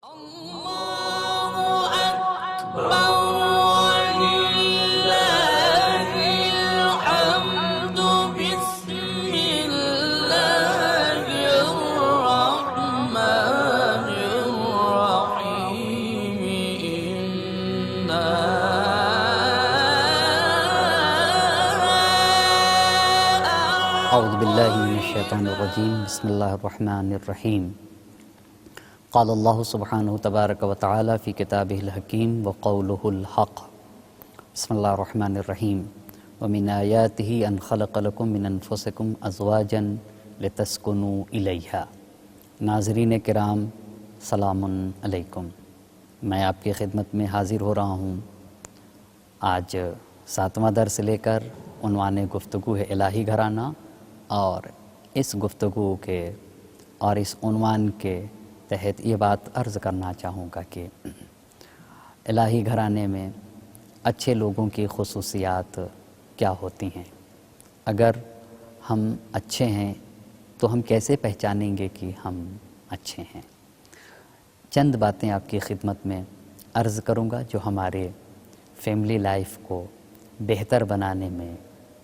اعوذ باللہ من الشیطان الرجیم بسم اللہ الرحمن الرحیم قال اللہ سبحانہ تبارک و تعالی فی کتابہ الحکیم وقولہ الحق بسم اللہ الرحمن الرحیم ومن آیاتہ ان خلق لکم من انفسکم ازواجا لتسکنوا الیہا۔ ناظرین کرام سلام علیکم، میں آپ کی خدمت میں حاضر ہو رہا ہوں۔ آج 7واں درس لے کر عنوان گفتگو ہے الہی گھرانہ، اور اس گفتگو کے اور اس عنوان کے تحت یہ بات عرض کرنا چاہوں گا کہ الہی گھرانے میں اچھے لوگوں کی خصوصیات کیا ہوتی ہیں۔ اگر ہم اچھے ہیں تو ہم کیسے پہچانیں گے کہ ہم اچھے ہیں؟ چند باتیں آپ کی خدمت میں عرض کروں گا جو ہمارے فیملی لائف کو بہتر بنانے میں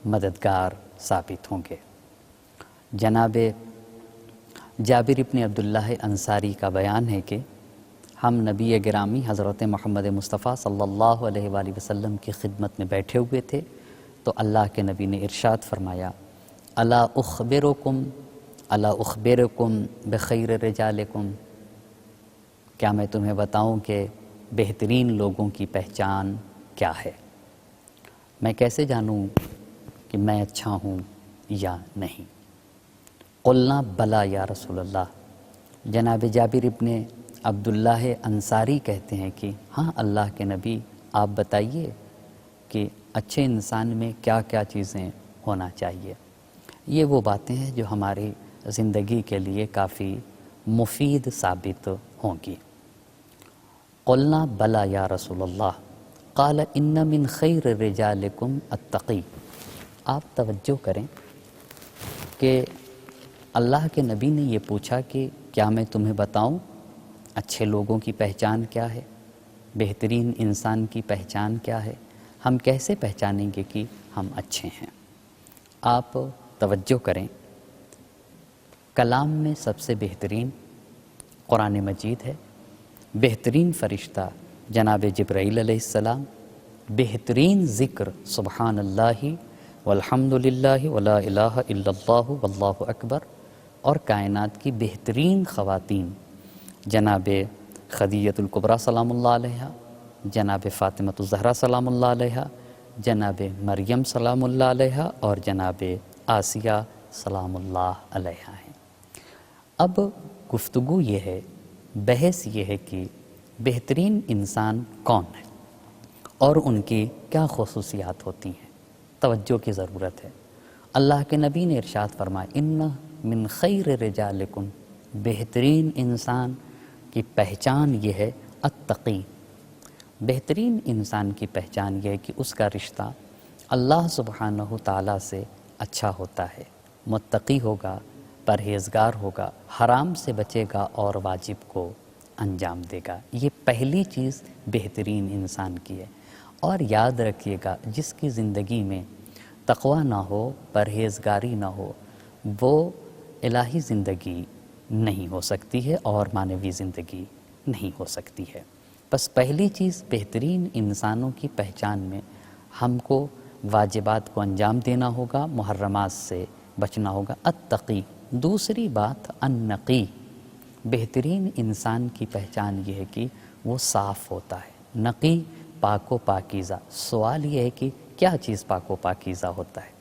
مددگار ثابت ہوں گے۔ جناب جابر ابن عبداللہ انصاری کا بیان ہے کہ ہم نبی گرامی حضرت محمد مصطفیٰ صلی اللہ علیہ وآلہ وسلم کی خدمت میں بیٹھے ہوئے تھے تو اللہ کے نبی نے ارشاد فرمایا، الا اخبرکم بخیر رجالکم، کیا میں تمہیں بتاؤں کہ بہترین لوگوں کی پہچان کیا ہے؟ میں کیسے جانوں کہ میں اچھا ہوں یا نہیں؟ قلنا بلا یا رسول اللہ، جناب جابر ابن عبداللہ انصاری کہتے ہیں کہ ہاں اللہ کے نبی، آپ بتائیے کہ اچھے انسان میں کیا کیا چیزیں ہونا چاہیے۔ یہ وہ باتیں ہیں جو ہماری زندگی کے لیے کافی مفید ثابت ہوں گی۔ قلنا بلا یا رسول اللہ قال ان من خیر رجالکم التقی۔ آپ توجہ کریں کہ اللہ کے نبی نے یہ پوچھا کہ کیا میں تمہیں بتاؤں اچھے لوگوں کی پہچان کیا ہے، بہترین انسان کی پہچان کیا ہے؟ ہم کیسے پہچانیں گے کہ ہم اچھے ہیں؟ آپ توجہ کریں، کلام میں سب سے بہترین قرآن مجید ہے، بہترین فرشتہ جناب جبرائیل علیہ السلام، بہترین ذکر سبحان اللہ والحمد للہ ولا الہ الا اللہ واللہ اکبر، اور کائنات کی بہترین خواتین جناب خدیجۃ الکبریٰ سلام اللہ علیہا، جناب فاطمۃ الزہرا سلام اللہ علیہا، جناب مریم سلام اللہ علیہا، اور جناب آسیہ سلام اللہ علیہا ہیں۔ اب گفتگو یہ ہے، بحث یہ ہے کہ بہترین انسان کون ہے اور ان کی کیا خصوصیات ہوتی ہیں۔ توجہ کی ضرورت ہے۔ اللہ کے نبی نے ارشاد فرمایا، ان من خیر رجالکم، بہترین انسان کی پہچان یہ ہے التقی، بہترین انسان کی پہچان یہ ہے کہ اس کا رشتہ اللہ سبحانہ تعالیٰ سے اچھا ہوتا ہے، متقی ہوگا، پرہیزگار ہوگا، حرام سے بچے گا اور واجب کو انجام دے گا۔ یہ پہلی چیز بہترین انسان کی ہے۔ اور یاد رکھیے گا، جس کی زندگی میں تقوی نہ ہو، پرہیزگاری نہ ہو، وہ الہی زندگی نہیں ہو سکتی ہے اور معنوی زندگی نہیں ہو سکتی ہے۔ بس پہلی چیز بہترین انسانوں کی پہچان میں ہم کو واجبات کو انجام دینا ہوگا، محرمات سے بچنا ہوگا، التقی۔ دوسری بات النقی، بہترین انسان کی پہچان یہ ہے کہ وہ صاف ہوتا ہے، نقی، پاک و پاکیزہ۔ سوال یہ ہے کہ کیا چیز پاک و پاکیزہ ہوتا ہے؟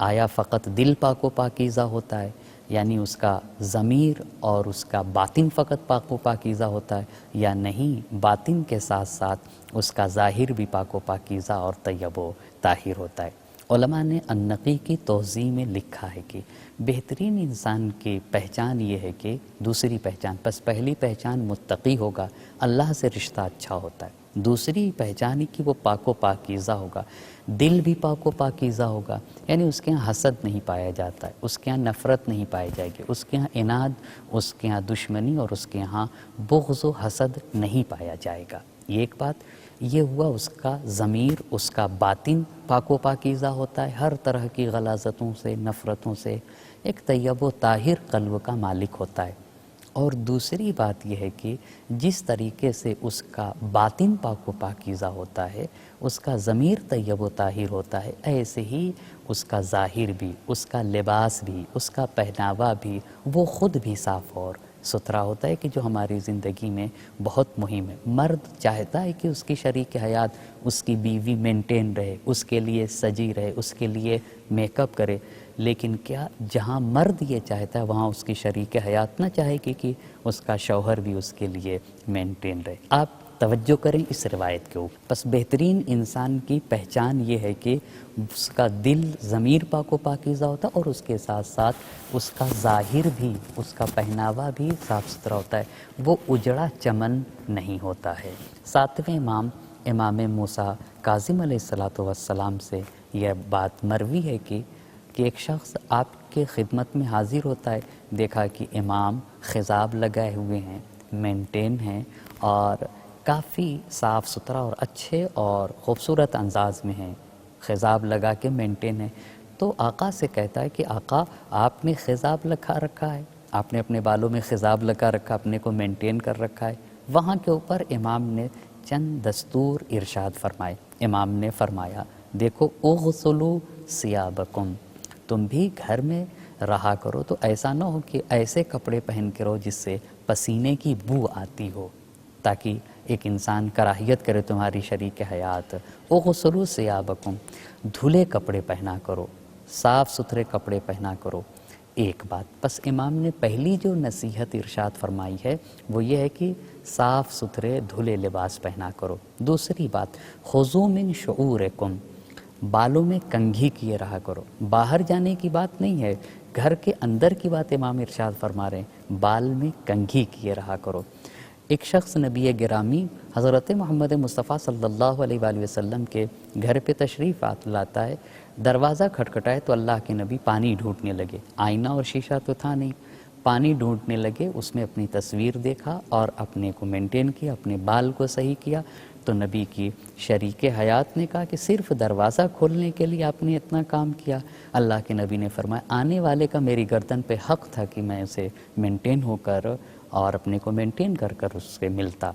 آیا فقط دل پاک و پاکیزہ ہوتا ہے، یعنی اس کا ضمیر اور اس کا باطن فقط پاک و پاکیزہ ہوتا ہے، یا نہیں، باطن کے ساتھ ساتھ اس کا ظاہر بھی پاک و پاکیزہ اور طیب و طاہر ہوتا ہے؟ علماء نے النقی کی توضیح میں لکھا ہے کہ بہترین انسان کی پہچان یہ ہے کہ دوسری پہچان، پس پہلی پہچان متقی ہوگا، اللہ سے رشتہ اچھا ہوتا ہے، دوسری پہچان کہ وہ پاک و پاکیزہ ہوگا، دل بھی پاک و پاکیزہ ہوگا، یعنی اس کے ہاں حسد نہیں پایا جاتا ہے، اس کے ہاں نفرت نہیں پائی جائے گی، اس کے ہاں اناد، اس کے ہاں دشمنی اور اس کے ہاں بغض و حسد نہیں پایا جائے گا۔ یہ ایک بات یہ ہوا، اس کا ضمیر، اس کا باطن پاک و پاکیزہ ہوتا ہے، ہر طرح کی غلاظتوں سے، نفرتوں سے ایک طیب و طاہر قلب کا مالک ہوتا ہے۔ اور دوسری بات یہ ہے کہ جس طریقے سے اس کا باطن پاک و پاکیزہ ہوتا ہے، اس کا ضمیر طیب و طاہر ہوتا ہے، ایسے ہی اس کا ظاہر بھی، اس کا لباس بھی، اس کا پہناوا بھی، وہ خود بھی صاف اور ستھرا ہوتا ہے، کہ جو ہماری زندگی میں بہت مہم ہے۔ مرد چاہتا ہے کہ اس کی شریک حیات، اس کی بیوی مینٹین رہے، اس کے لیے سجی رہے، اس کے لیے میک اپ کرے، لیکن کیا جہاں مرد یہ چاہتا ہے وہاں اس کی شریک حیات نہ چاہے گی کہ اس کا شوہر بھی اس کے لیے مینٹین رہے؟ آپ توجہ کریں اس روایت کے اوپر۔ بس بہترین انسان کی پہچان یہ ہے کہ اس کا دل ضمیر پاک و پاکیزہ ہوتا ہے، اور اس کے ساتھ ساتھ اس کا ظاہر بھی، اس کا پہناوا بھی صاف ستھرا ہوتا ہے، وہ اجڑا چمن نہیں ہوتا ہے۔ ساتویں امام، امام موسیٰ کاظم علیہ السلام سے یہ بات مروی ہے کہ ایک شخص آپ کے خدمت میں حاضر ہوتا ہے، دیکھا کہ امام خضاب لگائے ہوئے ہیں، مینٹین ہیں، اور کافی صاف ستھرا اور اچھے اور خوبصورت انداز میں ہیں، خضاب لگا کے مینٹین ہے۔ تو آقا سے کہتا ہے کہ آقا آپ نے خضاب لگا رکھا ہے، آپ نے اپنے بالوں میں خضاب لگا رکھا، اپنے کو مینٹین کر رکھا ہے۔ وہاں کے اوپر امام نے چند دستور ارشاد فرمائے۔ امام نے فرمایا، دیکھو اغسلوا ثیابکم، تم بھی گھر میں رہا کرو تو ایسا نہ ہو کہ ایسے کپڑے پہن کے رہو جس سے پسینے کی بو آتی ہو، تاکہ ایک انسان کراہیت کرے تمہاری شریک حیات۔ اغسلوا ثیابکم، دھلے کپڑے پہنا کرو، صاف ستھرے کپڑے پہنا کرو۔ ایک بات بس امام نے پہلی جو نصیحت ارشاد فرمائی ہے وہ یہ ہے کہ صاف ستھرے دھلے لباس پہنا کرو۔ دوسری بات، خذوا من شعورکم، بالوں میں کنگھی کیے رہا کرو۔ باہر جانے کی بات نہیں ہے، گھر کے اندر کی بات امام ارشاد فرما رہے ہیں، بال میں کنگھی کیے رہا کرو۔ ایک شخص نبی گرامی حضرت محمد مصطفیٰ صلی اللہ علیہ وآلہ وسلم کے گھر پہ تشریف لاتا ہے، دروازہ کھٹکھٹائے تو اللہ کے نبی پانی ڈھونڈنے لگے، آئینہ اور شیشہ تو تھا نہیں، پانی ڈھونڈنے لگے، اس میں اپنی تصویر دیکھا اور اپنے کو مینٹین کیا، اپنے بال کو صحیح کیا۔ تو نبی کی شریک حیات نے کہا کہ صرف دروازہ کھولنے کے لیے آپ نے اتنا کام کیا؟ اللہ کے نبی نے فرمایا، آنے والے کا میری گردن پہ حق تھا کہ میں اسے مینٹین ہو کر اور اپنے کو مینٹین کر کر اس سے ملتا۔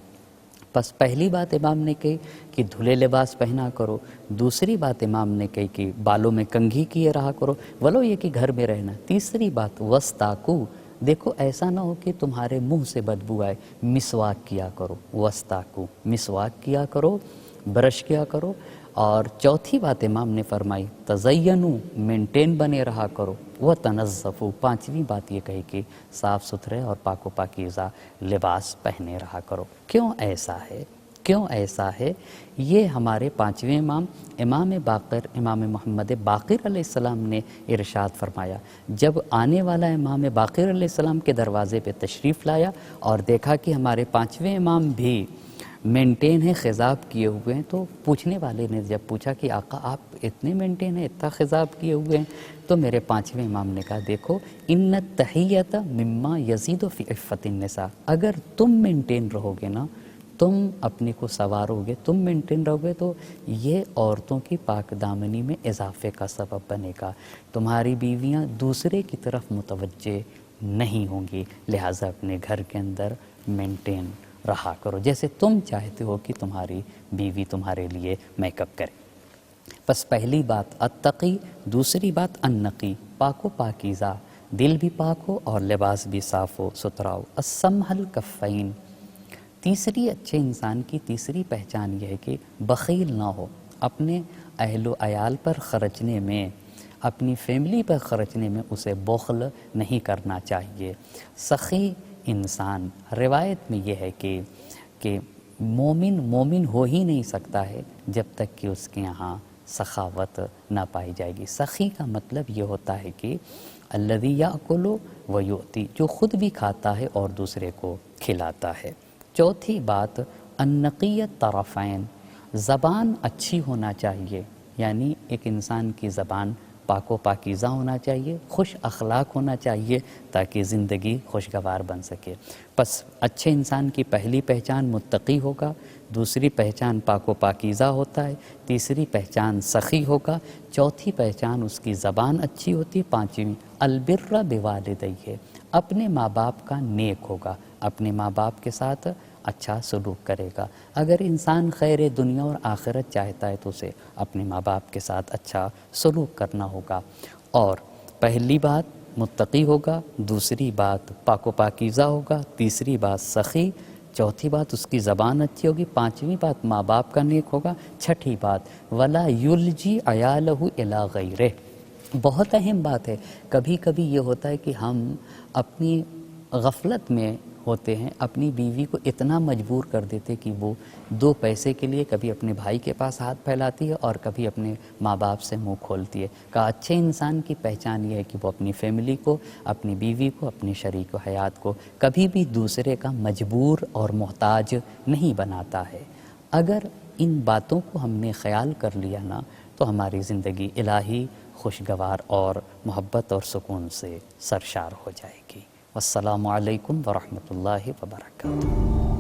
بس پہلی بات امام نے کہی کہ دھلے لباس پہنا کرو، دوسری بات امام نے کہی کہ بالوں میں کنگھی کیے رہا کرو، ولو یہ کہ گھر میں رہنا۔ تیسری بات، وستاکو، دیکھو ایسا نہ ہو کہ تمہارے منہ سے بدبو آئے، مسواک کیا کرو، وستاکو، مسواک کیا کرو، برش کیا کرو۔ اور چوتھی بات امام نے فرمائی، تزینو، مینٹین بنے رہا کرو، وتنظفو، پانچویں بات یہ کہی کہ صاف ستھرے اور پاک و پاکیزہ لباس پہنے رہا کرو۔ کیوں ایسا ہے؟ کیوں ایسا ہے؟ یہ ہمارے پانچویں امام، امام باقر، امام محمد باقر علیہ السلام نے ارشاد فرمایا۔ جب آنے والا امام باقر علیہ السلام کے دروازے پہ تشریف لایا اور دیکھا کہ ہمارے پانچویں امام بھی مینٹین ہیں، خضاب کیے ہوئے ہیں، تو پوچھنے والے نے جب پوچھا کہ آقا آپ اتنے مینٹین ہیں، اتنا خضاب کیے ہوئے ہیں، تو میرے پانچویں امام نے کہا، دیکھو ان التحیۃ مما یزید فی عفۃ النساء، اگر تم مینٹین رہو گے نا، تم اپنے کو سنوارو گے، تم مینٹین رہو گے، تو یہ عورتوں کی پاک دامنی میں اضافے کا سبب بنے گا، تمہاری بیویاں دوسرے کی طرف متوجہ نہیں ہوں گی، لہٰذا اپنے گھر کے اندر مینٹین رہا کرو، جیسے تم چاہتے ہو کہ تمہاری بیوی تمہارے لیے میک اپ کرے۔ بس پہلی بات اتقی، دوسری بات النقی، پاک و پاکیزہ، دل بھی پاک ہو اور لباس بھی صاف ہو ستھرا ہو۔ السمح الکفین، تیسری اچھے انسان کی تیسری پہچان یہ ہے کہ بخیل نہ ہو، اپنے اہل و عیال پر خرچنے میں، اپنی فیملی پر خرچنے میں اسے بخل نہیں کرنا چاہیے۔ سخی انسان، روایت میں یہ ہے کہ مومن ہو ہی نہیں سکتا ہے جب تک کہ اس کے یہاں سخاوت نہ پائی جائے گی۔ سخی کا مطلب یہ ہوتا ہے کہ الذی یأکل ویؤتی، جو خود بھی کھاتا ہے اور دوسرے کو کھلاتا ہے۔ چوتھی بات النقیت طرفین، زبان اچھی ہونا چاہیے، یعنی ایک انسان کی زبان پاک و پاکیزہ ہونا چاہیے، خوش اخلاق ہونا چاہیے تاکہ زندگی خوشگوار بن سکے۔ پس اچھے انسان کی پہلی پہچان متقی ہوگا، دوسری پہچان پاک و پاکیزہ ہوتا ہے، تیسری پہچان سخی ہوگا، چوتھی پہچان اس کی زبان اچھی ہوتی ہے، پانچویں البر بوالدیہ، اپنے ماں باپ کا نیک ہوگا، اپنے ماں باپ کے ساتھ اچھا سلوک کرے گا۔ اگر انسان خیر دنیا اور آخرت چاہتا ہے تو اسے اپنے ماں باپ کے ساتھ اچھا سلوک کرنا ہوگا۔ اور پہلی بات متقی ہوگا، دوسری بات پاک و پاکیزہ ہوگا، تیسری بات سخی، چوتھی بات اس کی زبان اچھی ہوگی، پانچویں بات ماں باپ کا نیک ہوگا، چھٹی بات ولا یلجی عیالہ الی غیرہ۔ بہت اہم بات ہے، کبھی کبھی یہ ہوتا ہے کہ ہم اپنی غفلت میں ہوتے ہیں، اپنی بیوی کو اتنا مجبور کر دیتے کہ وہ دو پیسے کے لیے کبھی اپنے بھائی کے پاس ہاتھ پھیلاتی ہے اور کبھی اپنے ماں باپ سے منہ کھولتی ہے۔ کہا اچھے انسان کی پہچان یہ ہے کہ وہ اپنی فیملی کو، اپنی بیوی کو، اپنی شریک و حیات کو کبھی بھی دوسرے کا مجبور اور محتاج نہیں بناتا ہے۔ اگر ان باتوں کو ہم نے خیال کر لیا نا تو ہماری زندگی الہی خوشگوار اور محبت اور سکون سے سرشار ہو جائے گی۔ والسلام علیکم ورحمۃ اللہ وبرکاتہ۔